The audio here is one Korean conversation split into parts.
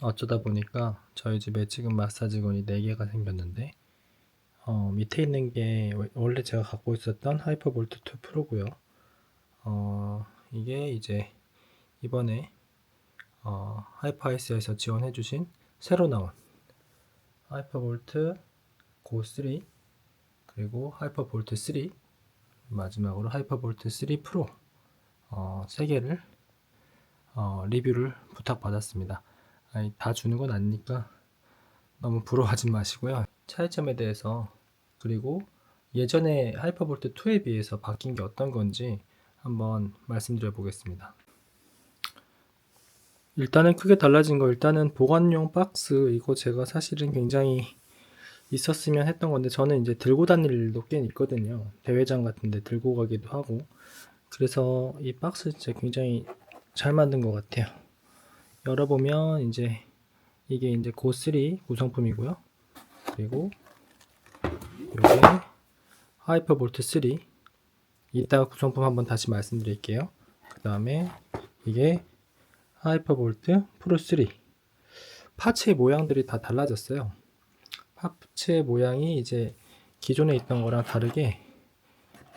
어쩌다 보니까 저희 집에 지금 마사지건이 4개가 생겼는데 밑에 있는 게 원래 제가 갖고 있었던 하이퍼볼트 2 프로고요. 이게 이제 이번에 하이퍼아이스에서 지원해주신 새로 나온 하이퍼볼트 고 3, 그리고 하이퍼볼트 3, 마지막으로 하이퍼볼트 3 프로 3개를 리뷰를 부탁받았습니다. 아니, 다 주는 건 아니니까 너무 부러워하지 마시고요. 차이점에 대해서, 그리고 예전에 하이퍼볼트 2에 비해서 바뀐 게 어떤 건지 한번 말씀드려 보겠습니다. 일단은 크게 달라진 거, 일단은 보관용 박스, 이거 제가 사실은 굉장히 있었으면 했던 건데, 저는 이제 들고 다닐 일도 꽤 있거든요. 대회장 같은 데 들고 가기도 하고. 그래서 이 박스 진짜 굉장히 잘 만든 것 같아요. 열어보면 이제 이게 이제 고3 구성품이고요. 그리고 이게 하이퍼볼트 3, 이따가 구성품 한번 다시 말씀드릴게요. 그 다음에 이게 하이퍼볼트 프로 3. 파츠의 모양들이 다 달라졌어요. 파츠의 모양이 이제 기존에 있던 거랑 다르게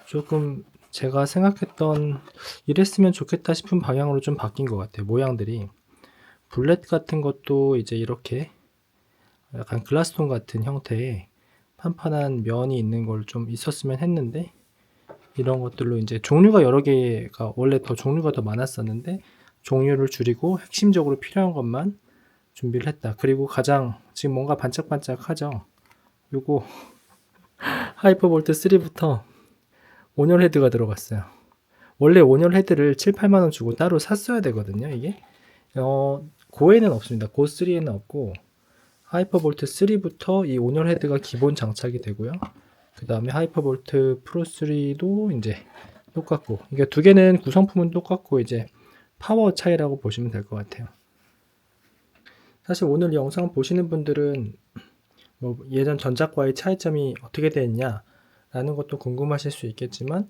조금 제가 생각했던 이랬으면 좋겠다 싶은 방향으로 좀 바뀐 것 같아요. 모양들이 블렛 같은 것도 이제 이렇게 약간 글라스톤 같은 형태의 판판한 면이 있는 걸 좀 있었으면 했는데, 이런 것들로 이제 종류가 여러 개가, 원래 더 종류가 더 많았었는데 종류를 줄이고 핵심적으로 필요한 것만 준비를 했다. 그리고 가장 지금 뭔가 반짝반짝하죠. 요거 하이퍼볼트 3부터 온열 헤드가 들어갔어요. 원래 온열 헤드를 7, 8만원 주고 따로 샀어야 되거든요. 이게 고에는 없습니다. 고 3에는 없고 하이퍼볼트 3부터 이 온열 헤드가 기본 장착이 되고요. 그 다음에 하이퍼볼트 프로 3도 이제 똑같고, 이게 두 개는 구성품은 똑같고 이제 파워 차이라고 보시면 될 것 같아요. 사실 오늘 영상 보시는 분들은 뭐 예전 전작과의 차이점이 어떻게 됐냐 라는 것도 궁금하실 수 있겠지만,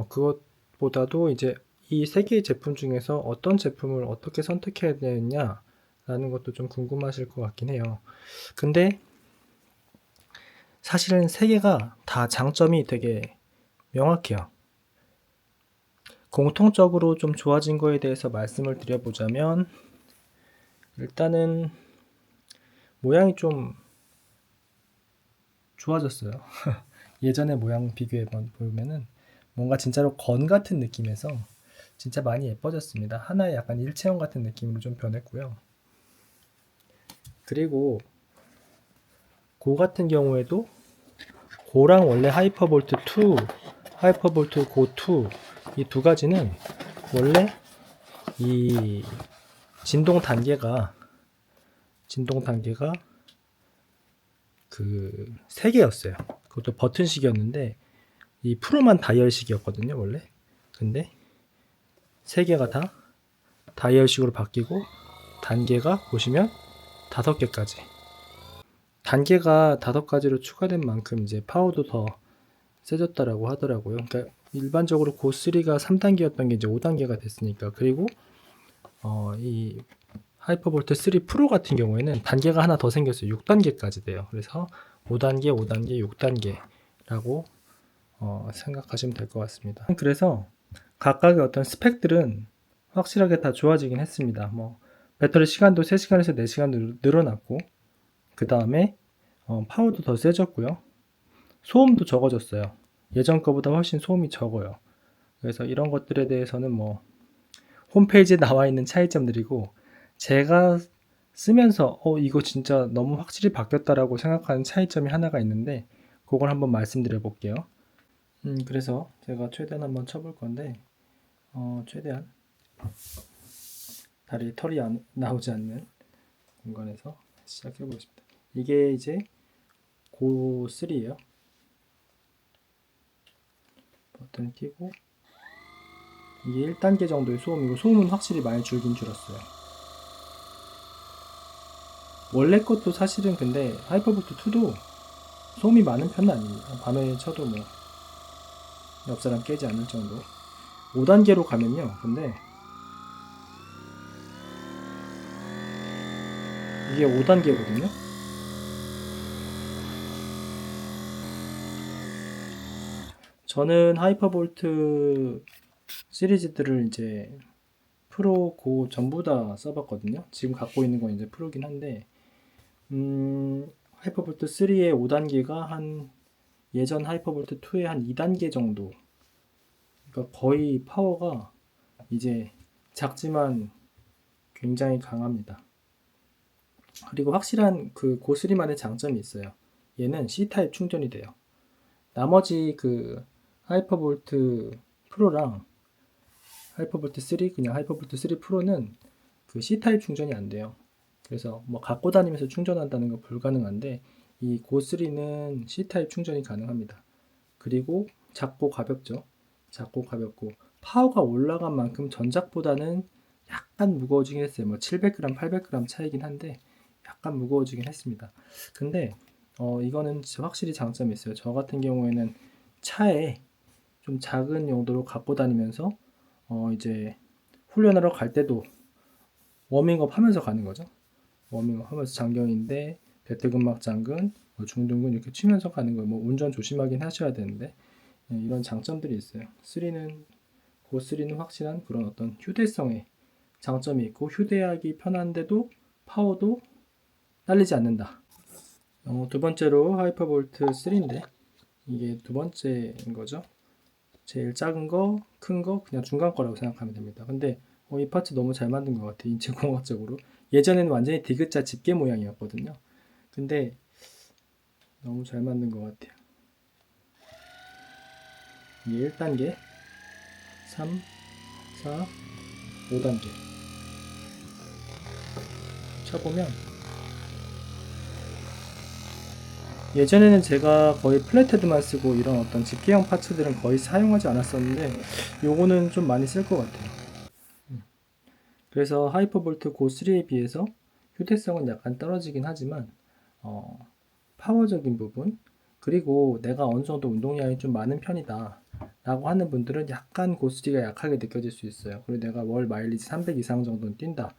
그것보다도 이제 이 세 개의 제품 중에서 어떤 제품을 어떻게 선택해야 되느냐 라는 것도 좀 궁금하실 것 같긴 해요. 근데 사실은 세 개가 다 장점이 되게 명확해요. 공통적으로 좀 좋아진 거에 대해서 말씀을 드려보자면, 일단은 모양이 좀 좋아졌어요. 예전의 모양 비교해 보면은 뭔가 진짜로 건 같은 느낌에서 진짜 많이 예뻐졌습니다. 하나의 약간 일체형 같은 느낌으로 좀 변했고요. 그리고 고 같은 경우에도 고랑 원래 하이퍼볼트 2, 하이퍼볼트 고 2, 이 두 가지는 원래 이 진동 단계가 그 3개였어요. 그것도 버튼식이었는데 이 프로만 다이얼식이었거든요, 원래. 근데 3개가 다 다이얼식으로 바뀌고 단계가 보시면 5개까지. 단계가 5가지로 추가된 만큼 이제 파워도 더 세졌다라고 하더라고요. 그러니까 일반적으로 고3가 3단계였던 게 이제 5단계가 됐으니까. 그리고 이 하이퍼볼트 3 프로 같은 경우에는 단계가 하나 더 생겼어요. 6단계까지 돼요. 그래서 5단계, 5단계, 6단계라고 생각하시면 될 것 같습니다. 그래서 각각의 어떤 스펙들은 확실하게 다 좋아지긴 했습니다. 뭐 배터리 시간도 3시간에서 4시간 늘어났고, 그 다음에 파워도 더 세졌고요. 소음도 적어졌어요. 예전 거보다 훨씬 소음이 적어요. 그래서 이런 것들에 대해서는 뭐 홈페이지에 나와 있는 차이점들이고, 제가 쓰면서 이거 진짜 너무 확실히 바뀌었다라고 생각하는 차이점이 하나가 있는데, 그걸 한번 말씀드려 볼게요. 그래서 제가 최대한 한번 쳐볼 건데, 최대한 다리에 털이 나오지 않는 공간에서 시작해 보겠습니다. 이게 이제 고 3예요. 버튼 끼고, 이게 1단계 정도의 소음이고, 소음은 확실히 많이 줄긴 줄었어요. 원래 것도 사실은 근데 하이퍼볼트 2도 소음이 많은 편은 아닙니다. 밤에 쳐도 뭐 옆사람 깨지 않을 정도. 5단계로 가면요, 근데 이게 5단계거든요. 저는 하이퍼볼트 시리즈들을 이제 프로, 고 전부 다 써봤거든요. 지금 갖고 있는 건 이제 프로긴 한데, 하이퍼볼트 3의 5단계가 한 예전 하이퍼볼트 2의 한 2단계 정도. 그러니까 거의 파워가 이제 작지만 굉장히 강합니다. 그리고 확실한 그 고3만의 장점이 있어요. 얘는 C타입 충전이 돼요. 나머지 그 하이퍼볼트 프로랑 하이퍼볼트 3, 그냥 하이퍼볼트 3 프로는 그 C타입 충전이 안 돼요. 그래서 뭐 갖고 다니면서 충전한다는 건 불가능한데 이 고3는 C타입 충전이 가능합니다. 그리고 작고 가볍죠. 작고 가볍고 파워가 올라간 만큼 전작보다는 약간 무거워지긴 했어요. 뭐 700g, 800g 차이긴 한데 약간 무거워지긴 했습니다. 근데 이거는 확실히 장점이 있어요. 저 같은 경우에는 차에 좀 작은 용도로 갖고 다니면서 이제 훈련하러 갈 때도 워밍업 하면서 가는 거죠. 워밍업 하면서 장경인데 배트근막 장근, 중둔근 이렇게 치면서 가는 거예요. 뭐 운전 조심하긴 하셔야 되는데 이런 장점들이 있어요. 3는 고3는 확실한 그런 어떤 휴대성에 장점이 있고 휴대하기 편한데도 파워도 딸리지 않는다. 두 번째로 하이퍼볼트 3인데 이게 두 번째인 거죠. 제일 작은 거, 큰 거, 그냥 중간 거라고 생각하면 됩니다. 근데 이 파츠 너무 잘 만든 것 같아요. 인체공학적으로. 예전에는 완전히 디귿자 집게 모양이었거든요. 근데 너무 잘 만든 것 같아요. 이게 1단계, 3, 4, 5단계. 쳐보면 예전에는 제가 거의 플랫헤드만 쓰고 이런 어떤 집게형 파츠들은 거의 사용하지 않았었는데 요거는 좀 많이 쓸 것 같아요. 그래서 하이퍼볼트 고3에 비해서 휴대성은 약간 떨어지긴 하지만 파워적인 부분 그리고 내가 어느 정도 운동량이 좀 많은 편이다 라고 하는 분들은 약간 고3가 약하게 느껴질 수 있어요. 그리고 내가 월 마일리지 300 이상 정도는 뛴다.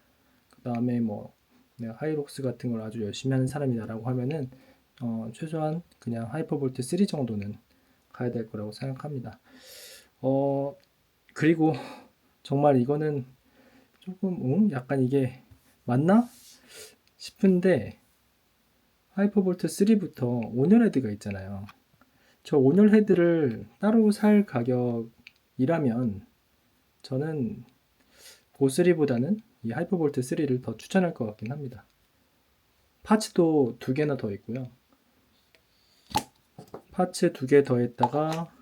그 다음에 뭐 내가 하이록스 같은 걸 아주 열심히 하는 사람이다 라고 하면은 최소한 그냥 하이퍼볼트 3 정도는 가야 될 거라고 생각합니다. 그리고 정말 이거는 조금 약간 이게 맞나 싶은데 하이퍼볼트 3부터 온열 헤드가 있잖아요. 저 온열 헤드를 따로 살 가격이라면 저는 고3보다는 이 하이퍼볼트 3를 더 추천할 것 같긴 합니다. 파츠도 두 개나 더 있고요. 파츠 두 개 더했다가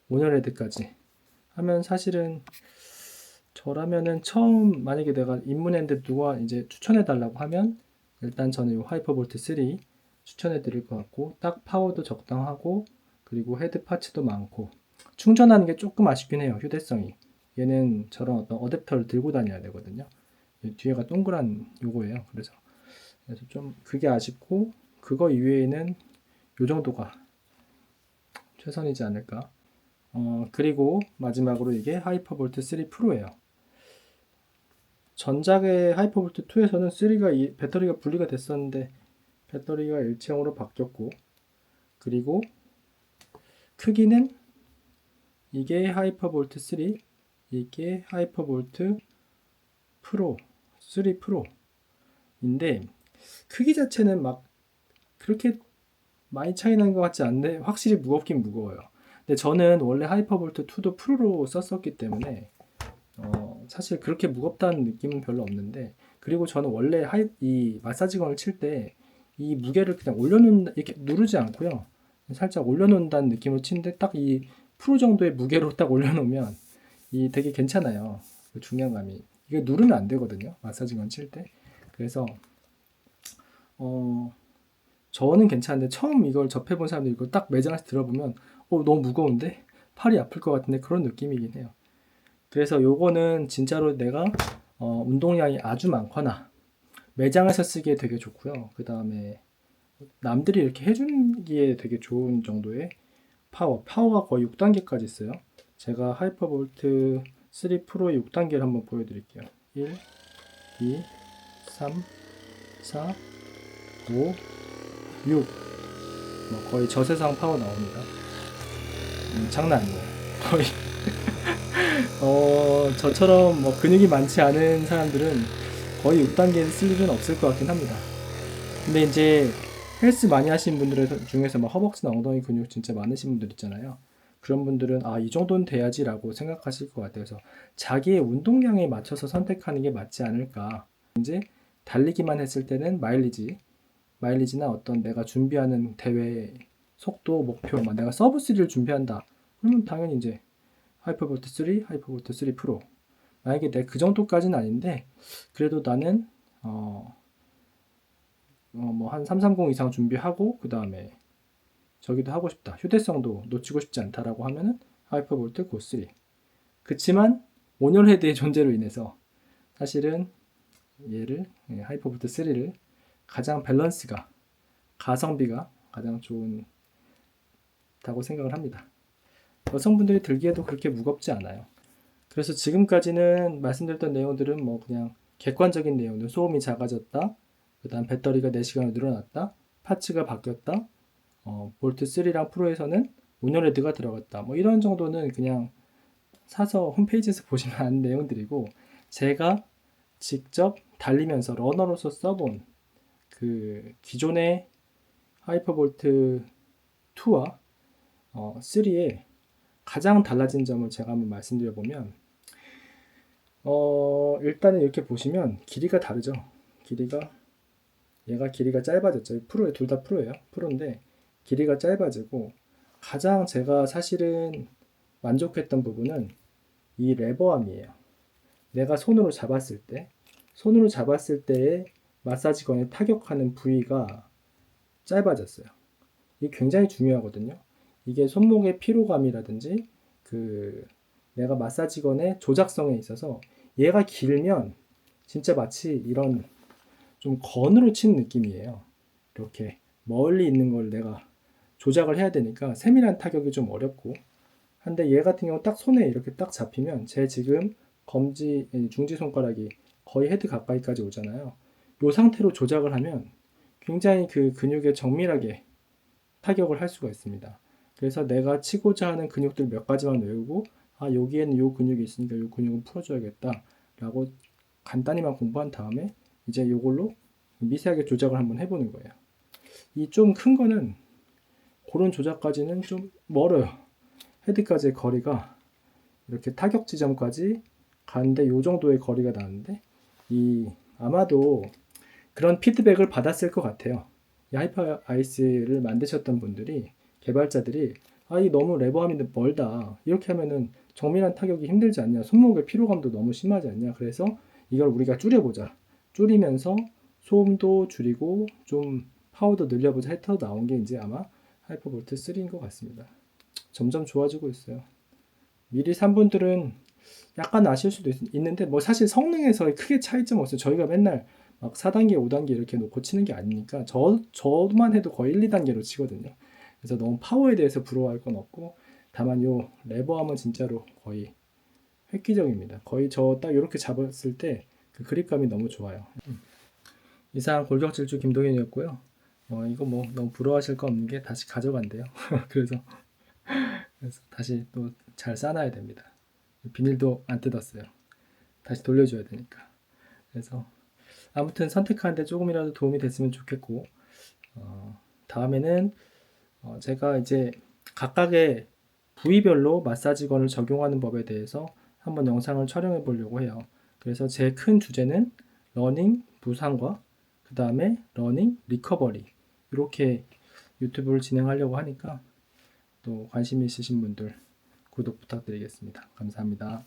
온열 헤드까지 하면 사실은 저라면은 처음 만약에 내가 입문했는데 누가 이제 추천해 달라고 하면 일단 저는 이 하이퍼볼트 3 추천해 드릴 것 같고 딱 파워도 적당하고 그리고 헤드 파츠도 많고 충전하는 게 조금 아쉽긴 해요. 휴대성이 얘는 저런 어떤 어댑터를 들고 다녀야 되거든요. 뒤에가 동그란 요거예요. 그래서 좀 그게 아쉽고 그거 이외에는 요 정도가 최선이지 않을까. 그리고 마지막으로 이게 하이퍼볼트 3 프로예요. 전작의 하이퍼볼트 2에서는 3가 배터리가 분리가 됐었는데 배터리가 일체형으로 바뀌었고 그리고 크기는 이게 하이퍼볼트 3 이게 하이퍼볼트 프로 3 프로인데 크기 자체는 막 그렇게 많이 차이 나는 것 같지 않은데 확실히 무겁긴 무거워요. 근데 저는 원래 하이퍼볼트 2도 프로로 썼었기 때문에 사실 그렇게 무겁다는 느낌은 별로 없는데 그리고 저는 원래 이 마사지건을 칠 때 이 무게를 그냥 올려놓는 이렇게 누르지 않고요 살짝 올려놓는다는 느낌으로 치는데 딱 이 프로 정도의 무게로 딱 올려놓으면 이 되게 괜찮아요. 그 중량감이 이게 누르면 안 되거든요 마사지건 칠 때. 그래서 저는 괜찮은데 처음 이걸 접해본 사람들 이걸 딱 매장에서 들어보면 너무 무거운데 팔이 아플 것 같은데 그런 느낌이긴 해요. 그래서 요거는 진짜로 내가 운동량이 아주 많거나 매장에서 쓰기에 되게 좋고요. 그 다음에 남들이 이렇게 해주기에 되게 좋은 정도의 파워가 거의 6단계까지 있어요. 제가 하이퍼볼트 3 프로의 6단계를 한번 보여드릴게요. 1, 2, 3, 4, 5, 6, 뭐 거의 저세상 파워 나옵니다. 장난 아니에요. 거의 저처럼 뭐 근육이 많지 않은 사람들은 거의 6단계를 쓸 일은 없을 것 같긴 합니다. 근데 이제 헬스 많이 하시는 분들 중에서 막 허벅지나 엉덩이 근육 진짜 많으신 분들 있잖아요. 그런 분들은 이 정도는 돼야지라고 생각하실 것 같아요. 그래서 자기의 운동량에 맞춰서 선택하는 게 맞지 않을까. 이제 달리기만 했을 때는 마일리지나 어떤 내가 준비하는 대회 속도 목표, 막 내가 서브 3를 준비한다. 그러면 당연히 이제 하이퍼볼트 3, 하이퍼볼트 3 프로. 만약에 내 그 정도까지는 아닌데 그래도 나는 뭐 한 330 이상 준비하고 그 다음에 저기도 하고 싶다. 휴대성도 놓치고 싶지 않다라고 하면은 하이퍼볼트 고 3. 그치만 온열 헤드의 존재로 인해서 사실은 얘를 하이퍼볼트 3를 가장 밸런스가 가성비가 가장 좋다고 생각을 합니다. 여성분들이 들기에도 그렇게 무겁지 않아요. 그래서 지금까지는 말씀드렸던 내용들은 뭐 그냥 객관적인 내용들, 소음이 작아졌다, 그 다음 배터리가 4시간을 늘어났다, 파츠가 바뀌었다, 볼트 3랑 프로에서는 온열헤드가 들어갔다, 뭐 이런 정도는 그냥 사서 홈페이지에서 보시면 아는 내용들이고, 제가 직접 달리면서 러너로서 써본 그 기존의 하이퍼볼트 2와 3의 가장 달라진 점을 제가 한번 말씀드려보면, 일단은 이렇게 보시면 길이가 다르죠. 얘가 길이가 짧아졌죠. 프로에 둘 다 프로예요. 프로인데 길이가 짧아지고, 가장 제가 사실은 만족했던 부분은 이 레버암이에요. 내가 손으로 잡았을 때의 마사지건에 타격하는 부위가 짧아졌어요. 이게 굉장히 중요하거든요. 이게 손목의 피로감이라든지 내가 마사지건의 조작성에 있어서 얘가 길면 진짜 마치 이런 좀 건으로 치는 느낌이에요. 이렇게 멀리 있는 걸 내가 조작을 해야 되니까 세밀한 타격이 좀 어렵고 한데, 얘 같은 경우 딱 손에 이렇게 딱 잡히면 제 지금 중지 손가락이 거의 헤드 가까이까지 오잖아요. 이 상태로 조작을 하면 굉장히 그 근육에 정밀하게 타격을 할 수가 있습니다. 그래서 내가 치고자 하는 근육들 몇 가지만 외우고, 여기에는 요 근육이 있으니까 요 근육은 풀어줘야겠다 라고 간단히만 공부한 다음에 이제 요걸로 미세하게 조작을 한번 해보는 거예요. 이 좀 큰 거는 그런 조작까지는 좀 멀어요. 헤드까지의 거리가 이렇게 타격 지점까지 가는데 요 정도의 거리가 나는데, 아마도 그런 피드백을 받았을 것 같아요. 이 하이퍼 아이스를 만드셨던 분들이, 개발자들이 이 너무 레버함이 멀다, 이렇게 하면은 정밀한 타격이 힘들지 않냐, 손목의 피로감도 너무 심하지 않냐, 그래서 이걸 우리가 줄여보자, 줄이면서 소음도 줄이고 좀 파워도 늘려보자 해서 나온 게 이제 아마 하이퍼볼트 3인 것 같습니다. 점점 좋아지고 있어요. 미리 산 분들은 약간 아실 수도 있는데 뭐 사실 성능에서 크게 차이점 없어요. 저희가 맨날 막 4단계, 5단계 이렇게 놓고 치는 게 아니니까 저만 해도 거의 1, 2단계로 치거든요. 그래서 너무 파워에 대해서 부러워할 건 없고, 다만 요 레버함은 진짜로 거의 획기적입니다. 거의 저 딱 이렇게 잡았을 때 그 그립감이 너무 좋아요. 이상 골격질주 김동현이었고요. 이거 뭐 너무 부러워하실 거 없는 게 다시 가져간대요. 그래서 다시 또 잘 싸놔야 됩니다. 비닐도 안 뜯었어요. 다시 돌려줘야 되니까. 그래서 아무튼 선택하는데 조금이라도 도움이 됐으면 좋겠고, 다음에는 제가 이제 각각의 부위별로 마사지건을 적용하는 법에 대해서 한번 영상을 촬영해 보려고 해요. 그래서 제 큰 주제는 러닝 부상과 그 다음에 러닝 리커버리, 이렇게 유튜브를 진행하려고 하니까 또 관심 있으신 분들 구독 부탁드리겠습니다. 감사합니다.